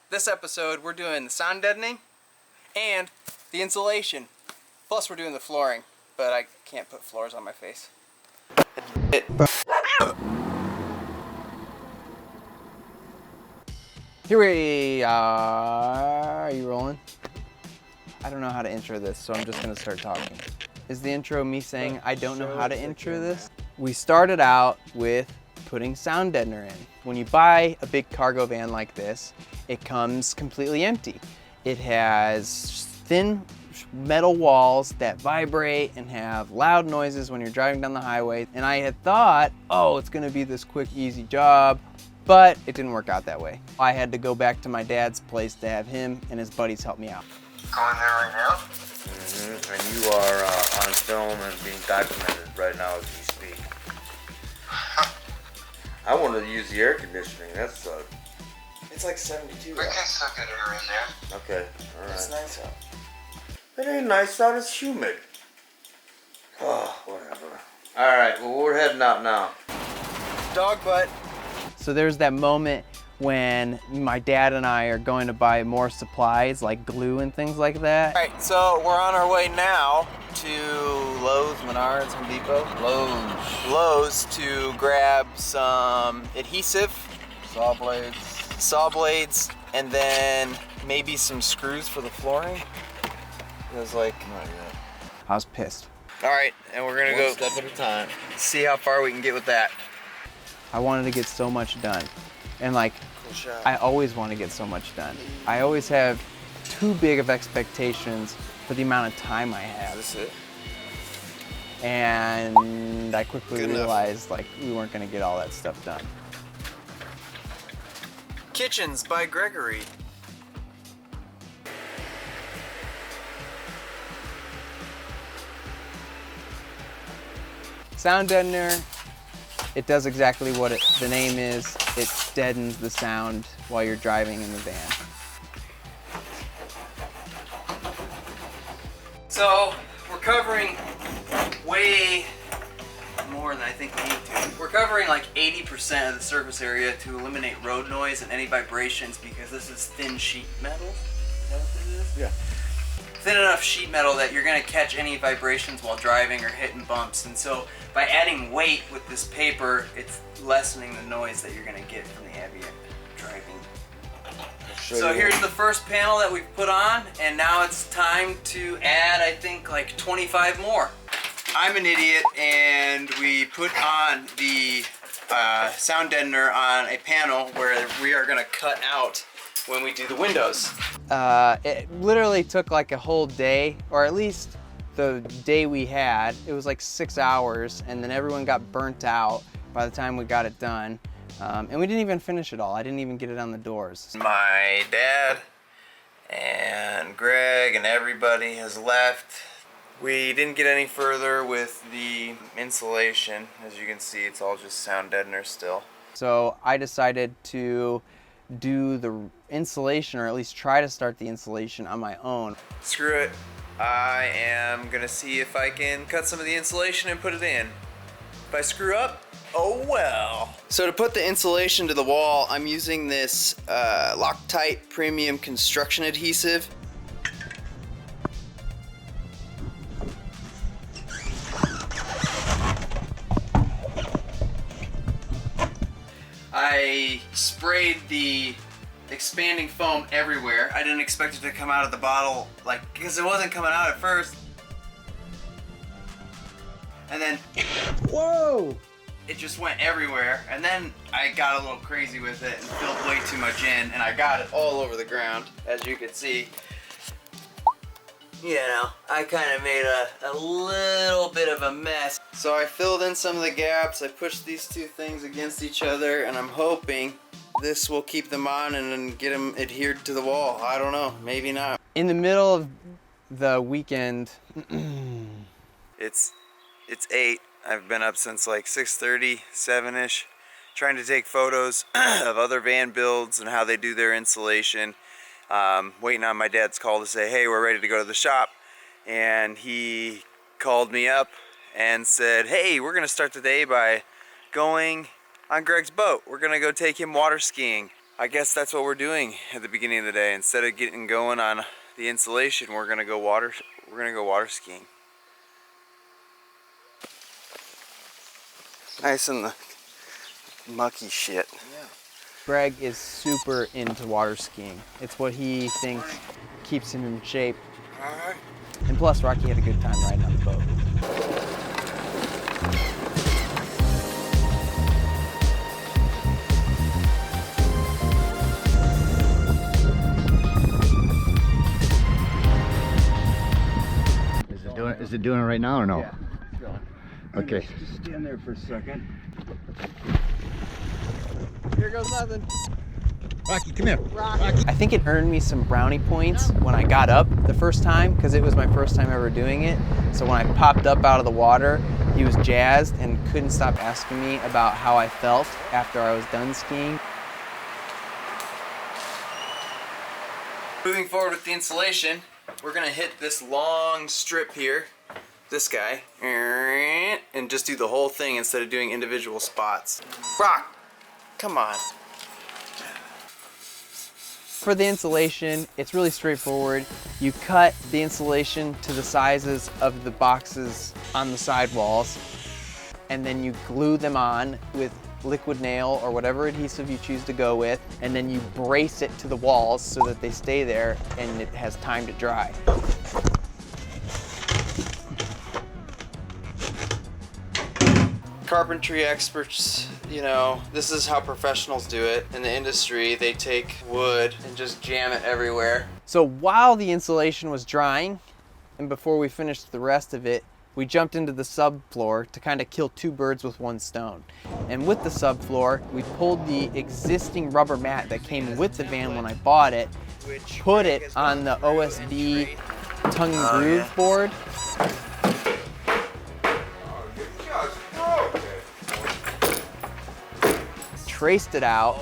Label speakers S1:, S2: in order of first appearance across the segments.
S1: This episode, we're doing the sound deadening and the insulation. Plus, we're doing the flooring, but I can't put floors on my face. Here we are. Are you rolling? I don't know how to intro this, so I'm just gonna start talking. Is the intro me saying I don't know how to intro this? We started out with putting sound deadener in. When you buy a big cargo van like this, it comes completely empty. It has thin metal walls that vibrate and have loud noises when you're driving down the highway. And I had thought, oh, it's gonna be this quick, easy job, but it didn't work out that way. I had to go back to my dad's place to have him and his buddies help me out.
S2: Going there right now?
S3: Mm-hmm. And you are on film and being documented right now as we speak. I wanted to use the air conditioning. That's
S1: It's like 72
S2: We can still get air in there.
S3: okay. All right.
S1: It's nice out.
S3: It ain't nice out. It's humid. Oh, whatever. All right. Well, we're heading out now.
S1: Dog butt. So there's that moment when my dad and I are going to buy more supplies like glue and things like that. All right, so we're on our way now to Lowe's, Menards, Home Depot. Lowe's to grab some adhesive, saw blades, and then maybe some screws for the flooring. It was like, not yet. I was pissed. All right, and we're gonna go
S3: One step at a time.
S1: see how far we can get with that. I wanted to get so much done. And like, I always want to get so much done. I always have too big of expectations for the amount of time I have.
S3: That's it.
S1: And I quickly realized like we weren't going to get all that stuff done. Kitchens by Gregory. Sound deadener. It does exactly what the name is. It deadens the sound while you're driving in the van. So we're covering way more than I think we need to. We're covering like 80% of the surface area to eliminate road noise and any vibrations because this is thin sheet metal. Is that what this is?
S3: Yeah.
S1: Thin enough sheet metal that you're going to catch any vibrations while driving or hitting bumps. And so by adding weight with this paper, it's lessening the noise that you're going to get from the ambient driving. So here's the first panel that we've put on, and now it's time to add, I think, like 25 more. I'm an idiot, and we put on the sound deadener on a panel where we are going to cut out when we do the windows. It literally took like a whole day, or at least the day we had. It was like 6 hours, and then everyone got burnt out by the time we got it done. And we didn't even finish it all. I didn't even get it on the doors. My dad and Greg and everybody has left. We didn't get any further with the insulation. As you can see, it's all just sound deadener still. So I decided to do the insulation, or at least try to start the insulation on my own. Screw it. I am gonna see if I can cut some of the insulation and put it in. If I screw up, oh well. So to put the insulation to the wall, I'm using this Loctite Premium Construction Adhesive. I sprayed the expanding foam everywhere. I didn't expect it to come out of the bottle, like, because it wasn't coming out at first. And then, whoa! It just went everywhere. And then I got a little crazy with it and filled way too much in, and I got it all over the ground, as you can see. You know, I kind of made a little bit of a mess. So I filled in some of the gaps. I pushed these two things against each other, and I'm hoping this will keep them on and then get them adhered to the wall. I don't know, maybe not. In the middle of the weekend, it's 8. I've been up since like 6:30, 7-ish, trying to take photos of other van builds and how they do their insulation. Waiting on my dad's call to say, hey, we're ready to go to the shop. And he called me up and said, hey, we're gonna start the day by going on Greg's boat. We're gonna go take him water skiing. I guess that's what we're doing at the beginning of the day. Instead of getting going on the insulation, we're gonna go water skiing. Nice in the mucky shit.
S4: Yeah. Greg is super into water skiing. It's what he thinks keeps him in shape.
S3: Alright.
S4: And plus, Rocky had a good time riding on the boat.
S5: Is it doing it right now or no?
S4: Yeah, it's going.
S5: Okay.
S3: Just stand there for a second.
S4: Here goes nothing.
S5: Rocky, come here.
S4: I think it earned me some brownie points when I got up the first time, because it was my first time ever doing it. So when I popped up out of the water, he was jazzed and couldn't stop asking me about how I felt after I was done skiing.
S1: Moving forward with the insulation, we're gonna hit this long strip here, this guy, and just do the whole thing instead of doing individual spots. Brock, come on.
S4: For the insulation, it's really straightforward. You cut the insulation to the sizes of the boxes on the sidewalls, and then you glue them on with liquid nail or whatever adhesive you choose to go with, and then you brace it to the walls so that they stay there and it has time to dry.
S1: Carpentry experts, you know, this is how professionals do it. In the industry, they take wood and just jam it everywhere.
S4: So while the insulation was drying, and before we finished the rest of it, we jumped into the subfloor to kind of kill two birds with one stone. And with the subfloor, we pulled the existing rubber mat that came with the van when I bought it, put it on the OSB tongue and groove board, traced it out,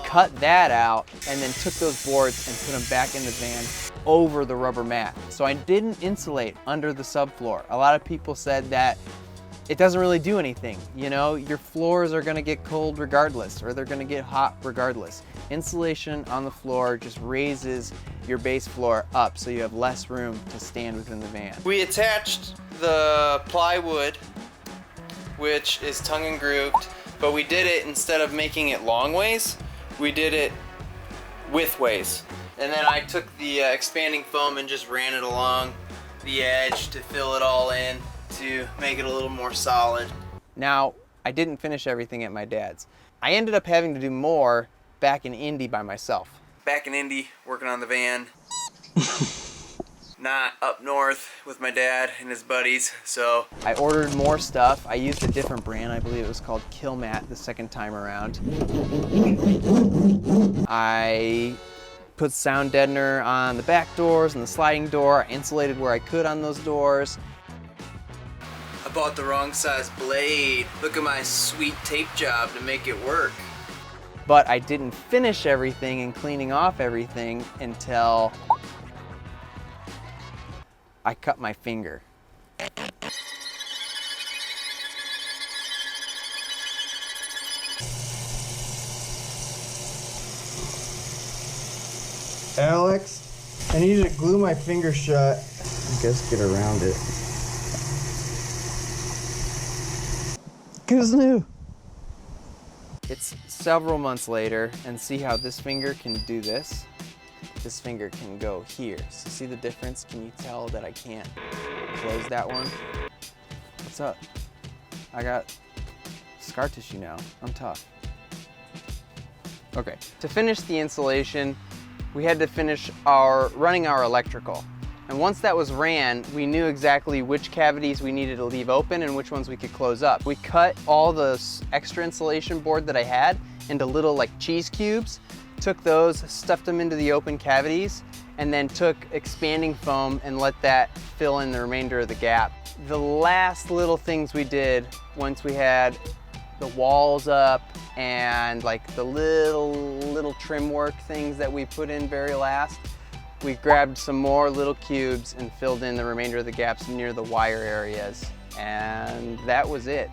S4: cut that out, and then took those boards and put them back in the van over the rubber mat. So I didn't insulate under the subfloor. A lot of people said that it doesn't really do anything. You know, your floors are gonna get cold regardless, or they're gonna get hot regardless. Insulation on the floor just raises your base floor up so you have less room to stand within the van.
S1: We attached the plywood, which is tongue and grooved, but we did it, instead of making it long ways, we did it width ways. And then I took the expanding foam and just ran it along the edge to fill it all in to make it a little more solid.
S4: Now, I didn't finish everything at my dad's. I ended up having to do more back in Indy by myself.
S1: Back in Indy, working on the van. Not up north with my dad and his buddies, so.
S4: I ordered more stuff. I used a different brand. I believe it was called Kilmat the second time around. I put sound deadener on the back doors and the sliding door. I insulated where I could on those doors.
S1: I bought the wrong size blade. Look at my sweet tape job to make it work.
S4: But I didn't finish everything and cleaning off everything until I cut my finger.
S6: Alex, I need you to glue my finger shut. I guess get around it. Who's new?
S4: It's several months later, and see how this finger can do this? This finger can go here. So see the difference? Can you tell that I can't close that one? What's up? I got scar tissue now. I'm tough. Okay, to finish the insulation, we had to finish running our electrical. And once that was ran, we knew exactly which cavities we needed to leave open and which ones we could close up. We cut all the extra insulation board that I had into little like cheese cubes, took those, stuffed them into the open cavities, and then took expanding foam and let that fill in the remainder of the gap. The last little things we did once we had the walls up and like the little trim work things that we put in very last, we grabbed some more little cubes and filled in the remainder of the gaps near the wire areas, and that was it.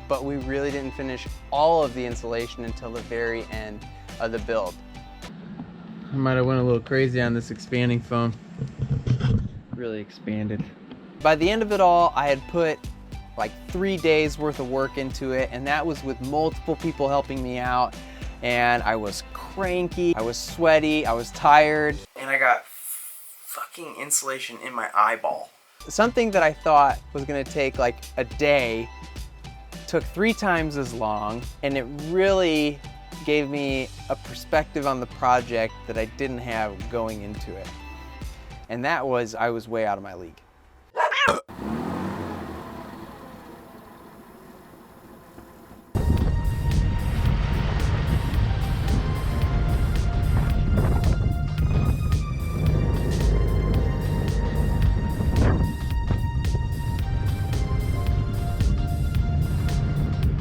S4: But we really didn't finish all of the insulation until the very end of the build. I might have went a little crazy on this expanding foam. Really expanded. By the end of it all, I had put like 3 days worth of work into it, and that was with multiple people helping me out. And I was cranky, I was sweaty, I was tired, and I got fucking insulation in my eyeball. Something that I thought was gonna take like a day took 3 times as long, and it really gave me a perspective on the project that I didn't have going into it. And that was, I was way out of my league.